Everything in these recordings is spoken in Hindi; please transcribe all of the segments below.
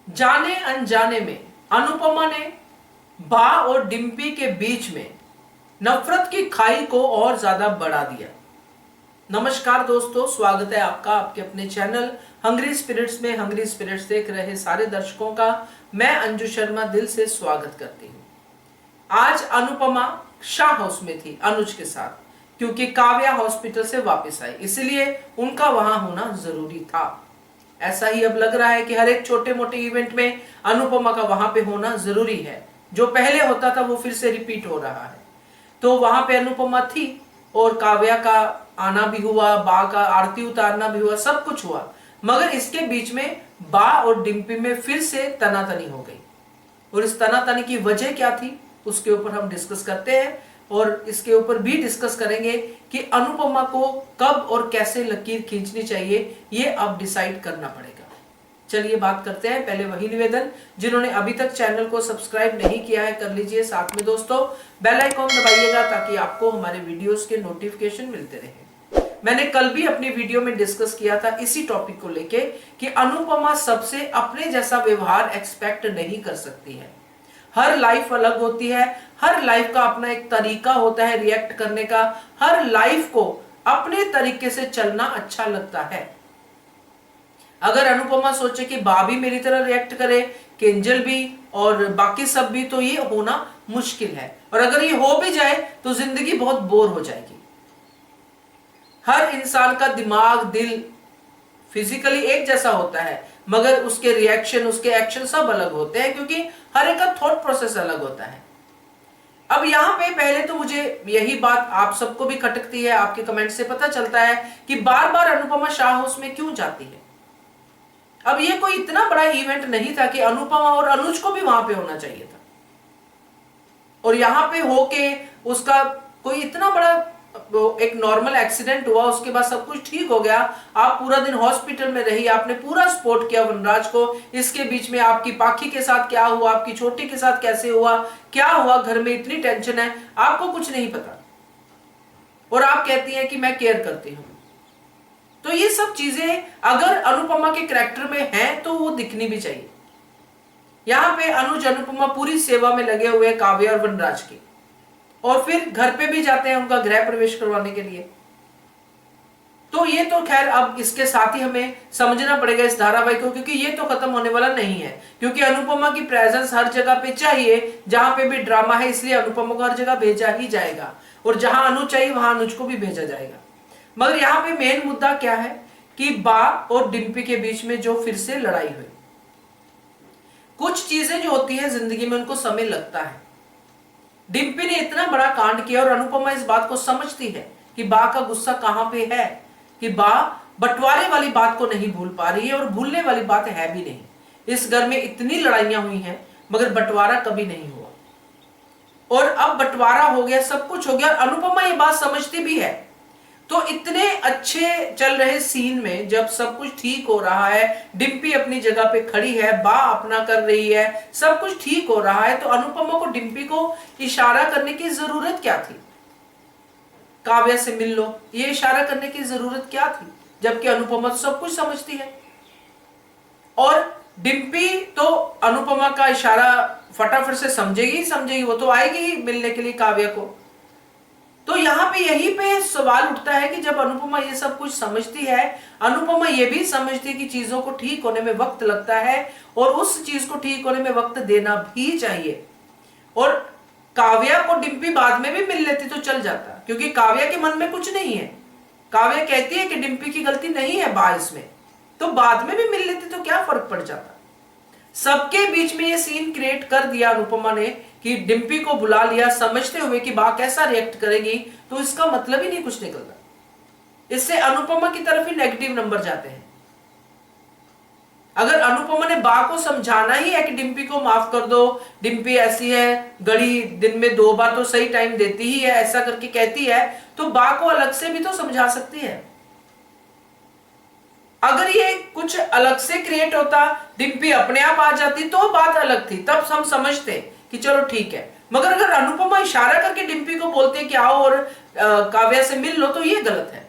जाने अनजाने में अनुपमा ने बा और डिम्पी के बीच में नफरत की खाई को और ज्यादा बढ़ा दिया। नमस्कार दोस्तों, स्वागत है आपका आपके अपने चैनल हंग्री स्पिरिट्स में। हंग्री स्पिरिट्स देख रहे सारे दर्शकों का मैं अंजू शर्मा दिल से स्वागत करती हूँ। आज अनुपमा शाह हाउस में थी अनुज के साथ, क्योंकि काव्या हॉस्पिटल से वापस आई, इसलिए उनका वहां होना जरूरी था। ऐसा ही अब लग रहा है कि हर एक छोटे मोटे इवेंट में अनुपमा का वहां पे होना जरूरी है। जो पहले होता था वो फिर से रिपीट हो रहा है। तो वहां पे अनुपमा थी और काव्या का आना भी हुआ, बा का आरती उतारना भी हुआ, सब कुछ हुआ। मगर इसके बीच में बा और डिम्पी में फिर से तनातनी हो गई, और इस तनातनी की वजह क्या थी उसके ऊपर हम डिस्कस करते हैं। और इसके ऊपर भी डिस्कस करेंगे कि अनुपमा को कब और कैसे लकीर खींचनी चाहिए, ये अब डिसाइड करना पड़ेगा। चलिए बात करते हैं। पहले वही निवेदन, जिन्होंने अभी तक चैनल को सब्सक्राइब नहीं किया है कर लीजिए, साथ में दोस्तों बेल आइकॉन दबाइएगा ताकि आपको हमारे वीडियोस के नोटिफिकेशन मिलते रहे। मैंने कल भी अपनी वीडियो में डिस्कस किया था इसी टॉपिक को लेके कि अनुपमा सबसे अपने जैसा व्यवहार एक्सपेक्ट नहीं कर सकती है। हर लाइफ अलग होती है, हर लाइफ का अपना एक तरीका होता है रिएक्ट करने का। हर लाइफ को अपने तरीके से चलना अच्छा लगता है। अगर अनुपमा सोचे कि बा भी मेरी तरह रिएक्ट करे, केंजल भी और बाकी सब भी, तो ये होना मुश्किल है। और अगर ये हो भी जाए तो जिंदगी बहुत बोर हो जाएगी। हर इंसान का दिमाग, दिल फिजिकली एक जैसा होता है, मगर उसके रिएक्शन, उसके एक्शन सब अलग होते हैं, क्योंकि हर एक का थॉट प्रोसेस अलग होता है। अब यहाँ पे पहले तो मुझे यही बात आप सबको भी खटकती है, आपके कमेंट से पता चलता है कि बार बार अनुपमा शाह हाउस में क्यों जाती है। अब ये कोई इतना बड़ा इवेंट नहीं था कि अनुपमा और अनुज को भी वहां पे होना चाहिए था, और यहां पे होके उसका कोई इतना बड़ा एक नॉर्मल एक्सीडेंट हुआ, उसके बाद सब कुछ ठीक हो गया। आप पूरा दिन हॉस्पिटल में रही, आपने पूरा सपोर्ट किया वनराज को। इसके बीच में आपकी पाखी के साथ क्या हुआ, आपकी छोटी के साथ कैसे हुआ, क्या हुआ, घर में इतनी टेंशन है, आपको कुछ नहीं पता, और आप कहती हैं कि मैं केयर करती हूं। तो ये सब चीजें अगर अनुपमा के कैरेक्टर में हैं तो वो दिखनी भी चाहिए। यहां पे अनुज अनुपमा पूरी सेवा में लगे हुए काव्या और वनराज की, और फिर घर पे भी जाते हैं उनका गृह प्रवेश करवाने के लिए। तो ये तो खैर अब इसके साथ ही हमें समझना पड़ेगा इस धारावाहिक को, क्योंकि ये तो खत्म होने वाला नहीं है। क्योंकि अनुपमा की प्रेजेंस हर जगह पे चाहिए, जहां पे भी ड्रामा है, इसलिए अनुपमा को हर जगह भेजा ही जाएगा, और जहां अनुज चाहिए वहां अनुज को भी भेजा जाएगा। मगर यहाँ पे मेन मुद्दा क्या है कि बा और डिम्पी के बीच में जो फिर से लड़ाई हुई। कुछ चीजें जो होती है जिंदगी में उनको समय लगता है। डिम्पी ने इतना बड़ा कांड किया और अनुपमा इस बात को समझती है कि बा का गुस्सा कहां पे है, कि बा बंटवारे वाली बात को नहीं भूल पा रही है, और भूलने वाली बात है भी नहीं। इस घर में इतनी लड़ाइयां हुई हैं मगर बंटवारा कभी नहीं हुआ, और अब बंटवारा हो गया, सब कुछ हो गया। अनुपमा ये बात समझती भी है। तो इतने अच्छे चल रहे सीन में जब सब कुछ ठीक हो रहा है, डिम्पी अपनी जगह पे खड़ी है, बा अपना कर रही है, सब कुछ ठीक हो रहा है, तो अनुपमा को डिम्पी को इशारा करने की जरूरत क्या थी? काव्या से मिल लो, ये इशारा करने की जरूरत क्या थी? जबकि अनुपमा तो सब कुछ समझती है। और डिम्पी तो अनुपमा का इशारा फटाफट से समझेगी ही समझेगी, वो तो आएगी ही मिलने के लिए काव्या को। तो यहां पे यही पे सवाल उठता है कि जब अनुपमा ये सब कुछ समझती है, अनुपमा ये भी समझती है कि चीजों को ठीक होने में वक्त लगता है, और उस चीज को ठीक होने में वक्त देना भी चाहिए। और काव्या को डिम्पी बाद में भी मिल लेती तो चल जाता, क्योंकि काव्या के मन में कुछ नहीं है। काव्या कहती है कि डिम्पी की गलती नहीं है बा इसमें, तो बाद में भी मिल लेती तो क्या फर्क पड़ जाता। सबके बीच में ये सीन क्रिएट कर दिया अनुपमा ने कि डिम्पी को बुला लिया, समझते हुए कि बा कैसा रिएक्ट करेगी, तो इसका मतलब ही नहीं कुछ निकलता। इससे अनुपमा की तरफ ही नेगेटिव नंबर जाते हैं। अगर अनुपमा ने बा को समझाना ही है कि डिम्पी को माफ कर दो, डिम्पी ऐसी है, घड़ी दिन में 2 बार तो सही टाइम देती ही है, ऐसा करके कहती है, तो बा को अलग से भी तो समझा सकती है। अगर ये कुछ अलग से क्रिएट होता, डिम्पी अपने आप आ जाती, तो बात अलग थी, तब हम समझते कि चलो ठीक है। मगर अगर अनुपमा इशारा करके डिम्पी को बोलते कि आओ और काव्या से मिल लो, तो ये गलत है।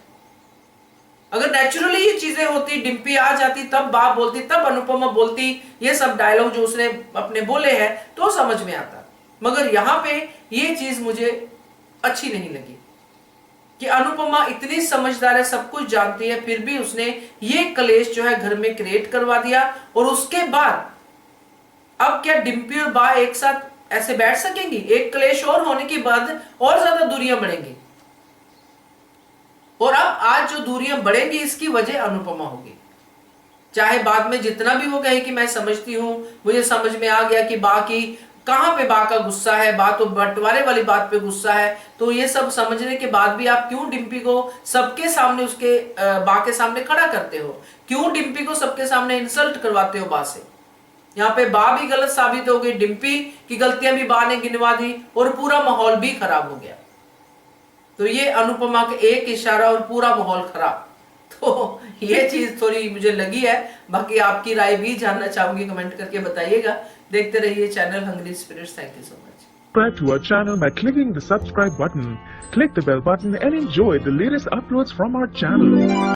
अगर नेचुरली ये चीजें होती, डिम्पी आ जाती तब बा बोलती, तब अनुपमा बोलती, ये सब डायलॉग जो उसने अपने बोले हैं तो समझ में आता। मगर यहां पे ये चीज मुझे अच्छी नहीं लगी कि अनुपमा इतनी समझदार है, सब कुछ जानती है, फिर भी उसने ये कलेश जो है घर में क्रिएट करवा दिया। और उसके बाद अब क्या डिम्पी और बा एक साथ ऐसे बैठ सकेंगी? एक कलेश और होने के बाद और ज्यादा दूरियां बढ़ेंगी। और अब आज जो दूरियां बढ़ेंगी इसकी वजह अनुपमा होगी। चाहे बाद में जितना भी वो कहे कि मैं समझती हूं, मुझे समझ में आ गया कि बा की कहां पे बा का गुस्सा है, बा तो बंटवारे वाली बात पे गुस्सा है, तो ये सब समझने के बाद भी आप क्यों डिम्पी को सबके सामने उसके बा के सामने खड़ा करते हो? क्यों डिम्पी को सबके सामने इंसल्ट करवाते हो बा से? यहाँ पे बा भी गलत साबित हो गई, डिम्पी की गलतियां भी बा ने गिनवा दी और पूरा माहौल भी खराब हो गया। तो ये अनुपमा के एक इशारा और पूरा माहौल खराब। तो ये चीज थोड़ी मुझे लगी है। बाकी आपकी राय भी जानना चाहूंगी, कमेंट करके बताइएगा। देखते रहिए channel Hungry Spirits. Thank you so much. Subscribe to our channel by clicking the subscribe button. Click the bell button and enjoy the latest uploads from our channel.